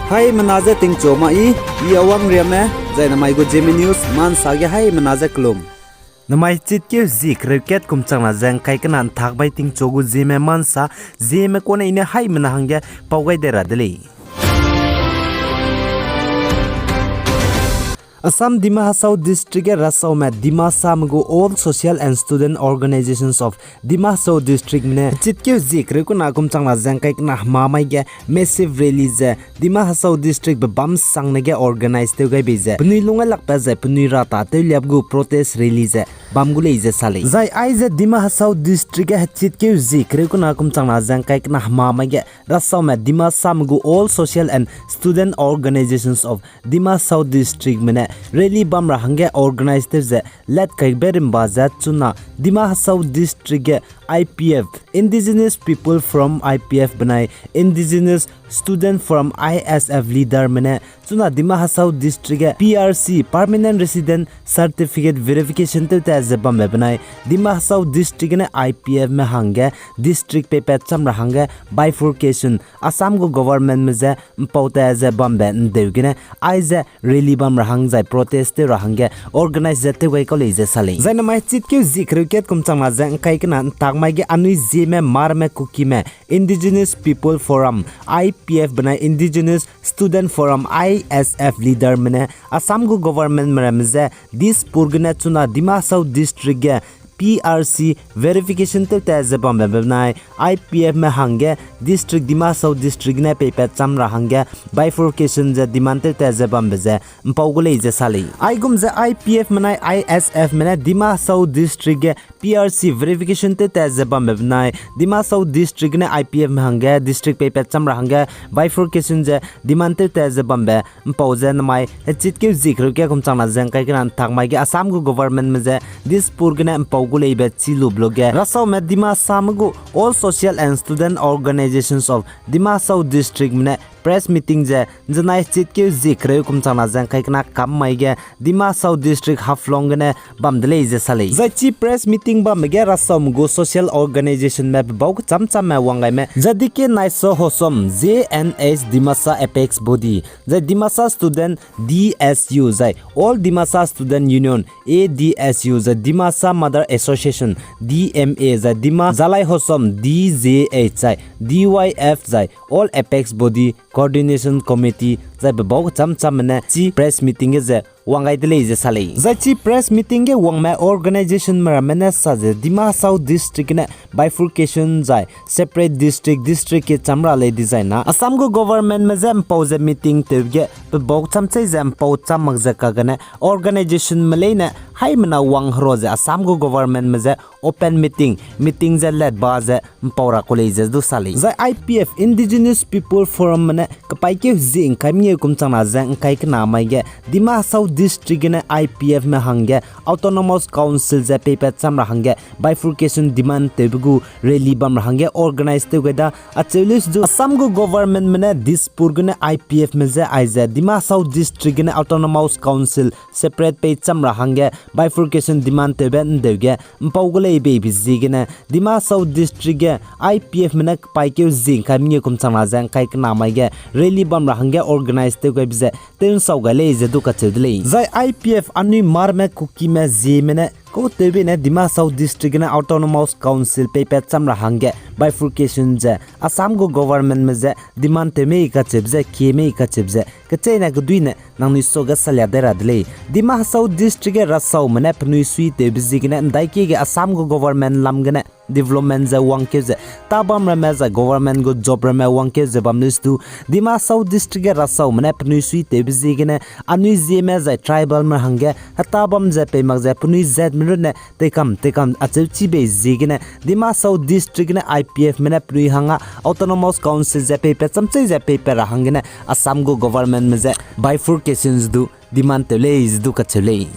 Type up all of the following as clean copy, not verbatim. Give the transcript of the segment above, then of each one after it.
Hai menaza ting choma I awang riame zai namai go Zeme news man sage hai menaza klum. Namai chit ke zi cricket kum changna jang kai kanan thak bai ting chogu Zeme mansa Zeme kone ine hai menahangge paugai dera deli. Assam Dima Hasau District Rasau में Dima Samgo all social and student organizations of Dima Hasau District ने चित्क्यू जिक्र को नाकुम चंगला जंकाइक ना मामाई के massive release Dima Hasau District बम संग ने organize ते गए बीजे पुनी लुंगा लगता है पुनी राता ते लियाबगु protest release बम गुले इजे साले जाय आइजे Dima Hasau District है चित्क्यू जिक्र को नाकुम चंगला जंकाइक ना मामाई के रासाउ में Dima Samgo all social and student organizations of Dima Hasau District में Rally bam rahangge organized ze let kai berim bazat chuna Dima Hasau District IPF indigenous people from IPF banai indigenous student from ISF leader mane chuna Dima Hasau District PRC permanent resident certificate verification te ze bam banai Dima Hasau District ne IPF me hange district pe cham rahangge bifurcation Assam go government me ze pauta ze bam ben deugine aize rally bam rahang zai protest rahangge organize zate wei college sale zaina mai chit ke zikruket kum changma jang kai kana tagmai ge anui Zeme mar me kuki me indigenous people forum IPF bana indigenous student forum ISF leader mane Assam go government maramze this purgna chuna Dima Hasau District ge PRC verification te tazabam benai IPF me hange district Dima Hasau District ne paper chamra hange bifurcation je demand te tazabam beze mpogule je sali aigum je IPF manai ISF mena Dima Hasau District PRC verification te tazabam benai Dima Hasau District ne IPF me hange district paper chamra hange bifurcation je demand te tazabam be mpauze namai chitke zikru ke kum changna jang kai kan thakmai ge Assam go government me je this purgna Pogule Betsilu blogger Rasau में Dima Samgo all social and student organizations of Dima Hasau District में press meeting je janai chit ke zikre kum chana jang kai kana kam mai ge Dima Hasau District haflong ne bamdle je sale zachi press meeting bam ge Rasau go social organization me bau cham cham me wangai me jadike naiso hosom JNS Dimasa apex body the Dimasa student DSU zai all Dimasa student union ADSU the Dimasa mother association DMA zai Dima Zalai hosom DJH zai DYF zai all apex body coordination committee zai bau cham cham ne chi press meeting je wangai dele je sale zai chi press meeting ge wangma organization maramene sa je Dima Hasau District ne bifurcation zai separate district ke chamra le design na Assam go government me jam pause meeting te ge bau cham chai jam pau cham mak ja ka gane organization me le na hai mana wang hro je Assam go government me je open meeting je led ba je paura college du sale zai IPF indigenous people forum ne kapai ke jing kamye kum chana jang kai kana mai ge Dima Hasau District ne IPF me hange autonomous council je paper chamra hange bifurcation demand tebugu rally bam hange organize te geda achelis jo Assam go government me this purgune IPF me je aiza Dima Hasau District ne autonomous council separate pay chamra hange bifurcation demand te ben dege mpogule be bizigene Dima Hasau District IPF me paike jing kamye kum chana jang kai kana mai ge rally bam hange organize te go bize ten saugale je du ka chedle zai IPF ani mar me kuki me Zeme ne ko tebe ne Dima Hasau District ne autonomous council paper chamra hange bifurcation je Assam go government me je demand te me ka chebje ke me ka chebje ka chena go duine nang ni soga salya dera dle Dima Hasau District rasau mane pnui sui te bizigine ndai ke ge Assam go government lamgane development za wangke ze tabam rame za government go job rame wangke ze bamnis tu Dima Hasau District rasau mane pnui sui te bizigine anui Zeme za tribal ma hange hatabam ze pe mag za pnui z minune tekam achchi be zigine Dima Hasau District ne IPF mane pnui hanga autonomous council ze pe chamchai ze pe hangene Assam go government me ze bifurcations du demand te le is du ka chele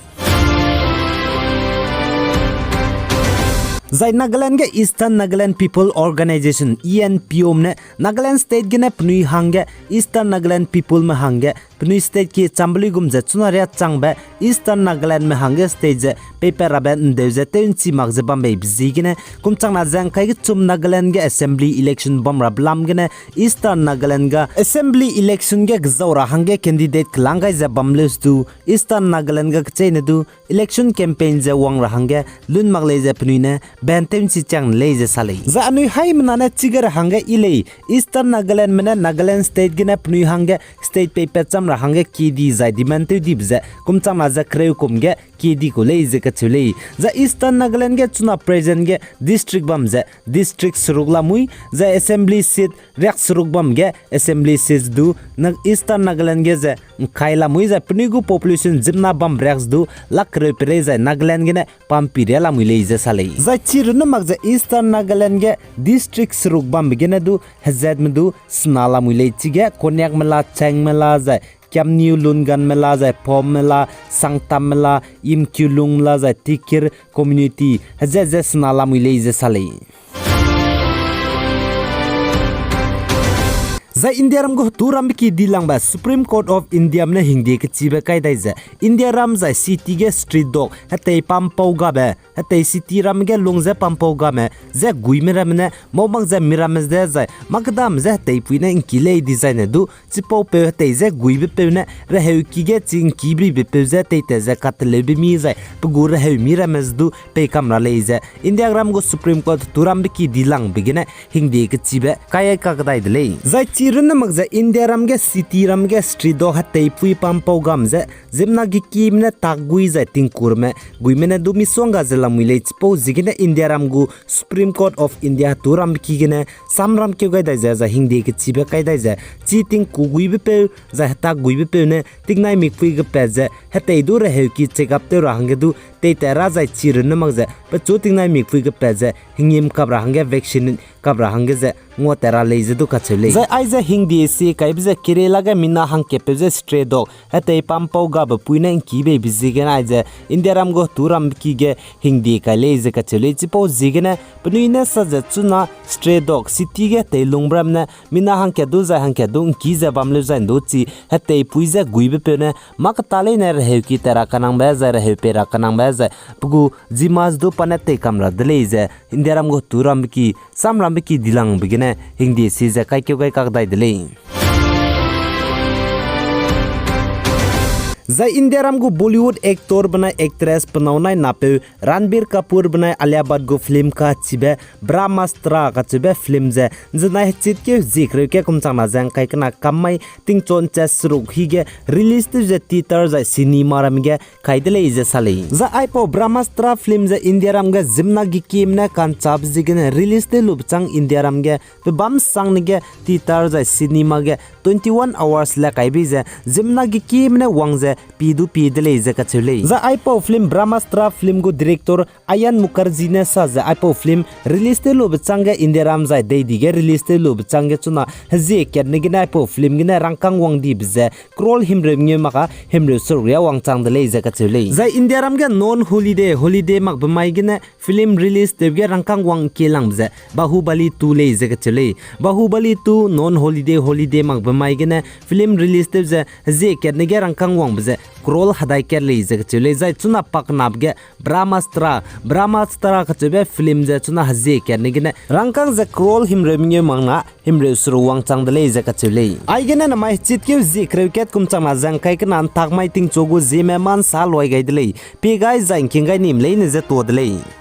Zai Nagaland ge Eastern Nagaland People Organization ENPO ne Nagaland State ge ne pnui hange Eastern Nagaland People me hange pnui state ki chambli gum je chuna ria changbe eastern Nagaland me hange state je paper raben nde je teun chi mag je bambe bizigine kum changna jang kai chum Nagaland ge assembly election bam rablam gene eastern Nagaland ga assembly election ge gzaura hange candidate klangai je bamles du eastern Nagaland ga chaine du election campaign je wang ra hange lun mag le je pnui ne ben teun chi chang le je salai za anui hai mna ne chigar hange ile eastern Nagaland mena Nagaland state gena pnui hange state paper cham ra hange ki di zai demand tu dibza kum cham na za kreu kum ge ki di ko le je ka chule za eastern Nagaland ge chuna present ge district bam za district surugla mui za assembly seat rak surug bam ge assembly seats du na eastern Nagaland ge za khaila mui za pnui gu population jimna bam raks du lak re pere za Nagaland ge ne pampi re la mui le je salai za chirna mag za eastern Nagaland ge district surug bam ge na du hazad mdu snala mui le chige konyak mela chang mela za Kyamniu Lungan mela za pom mela sangtam mela imkyulung mela za tikir community hazaz snala mui le je salai za India ram go turam ki dilang ba Supreme Court of India mna hingde ke chiba kai dai za India ram za city ge street dog hatei pampau ga ba hatei city ram ge lungza pampau ga me za guime ram na momang za miram za za magdam za hatei puina inkile design du chipau pe hatei za guibe pe na raheu ki ge ching ki bi pe za tei te za katle bi mi za pugur raheu miram du pe kamra le za India ram go Supreme Court turam ki dilang bigina hingde ke chiba kai ka dai de za Chiruna magza India ram ge city ram ge street do hatei pui pampau gam za zimna gi kim na tagui za tingkur me guime na dumi songa zela muile chipo zigina India ram gu Supreme Court of India turam ki gene samram ke ga dai za hingde ke chibe kai dai za chi ting ku gui be pe za hata gui be pe ne tignai mi pui ge pe za hatei du re he ki check up te rang ge du te tera za chiruna magza pa chu tignai mi pui ge pe za hingim kabra hange vaccine kabra hange za ngo tera le je du ka chele za ai za hindi se kai bza kirela ga mina hang ke pe za stray dog hatei pampau ga ba puina ki be bizi ga ai za India ram go turam ki ge hindi ka le je ka chele chipo zigena puina sa za chuna stray dog city ge te lungbram na mina hang ke du za hang ke du ki za bam le za ndo chi hatei pui za gui be pe na mak tale na re ki tera kanang ba za re pe ra kanang ba za pugu jimas do panate kamra dele za India ram go turam ki samram ki dilang bigina hindi si za kai kyo kai kak dai dele za India ram go Bollywood actor bana actress panaunai nape Ranbir Kapoor bana Alia Bhatt go film ka chibe Brahmastra ka chibe film za jna chit ke zikre ke kumchang na jang kai kana kamai tingchon chas ruk hi ge release tu za theater za cinema ram ge kai dele je salai za aipo Brahmastra film za India ram ge jimna gi kim na kan chap jigen release te lub chang India ram ge pe bam sang ne ge theater za cinema ge 21 hours la kai bi za jimna gi kim na wang za pidu pidele je ka chule za aipo film Brahmastra film go director Ayan Mukherjee ne sa za aipo film release te lub chang ge India ram za dei dige release te lub chang ge chuna je ket ne gi na aipo film gi na rangkang wang di bze scroll himre nge maka himre surya wang chang de le je ka chule za India ram ge non holiday mak bmai gi na film release te ge rangkang wang ke lang bze Bahubali 2 le je ka chule Bahubali 2 non holiday mak bmai gi na film release te je ket ne ge rangkang wang bze scroll hadai ker le je ka chule za chuna pak nap ge Brahmastra ka chube film je chuna haje ker ne gi na rangkang za scroll himre nge mangna himre suru wang chang de le je ka chule ai ge na mai chit ke ji cricket kum chang na jang kai ka nan tak mai ting chogu Zeme man sa loi gai de le pe gai jang king gai nim le ne je to de le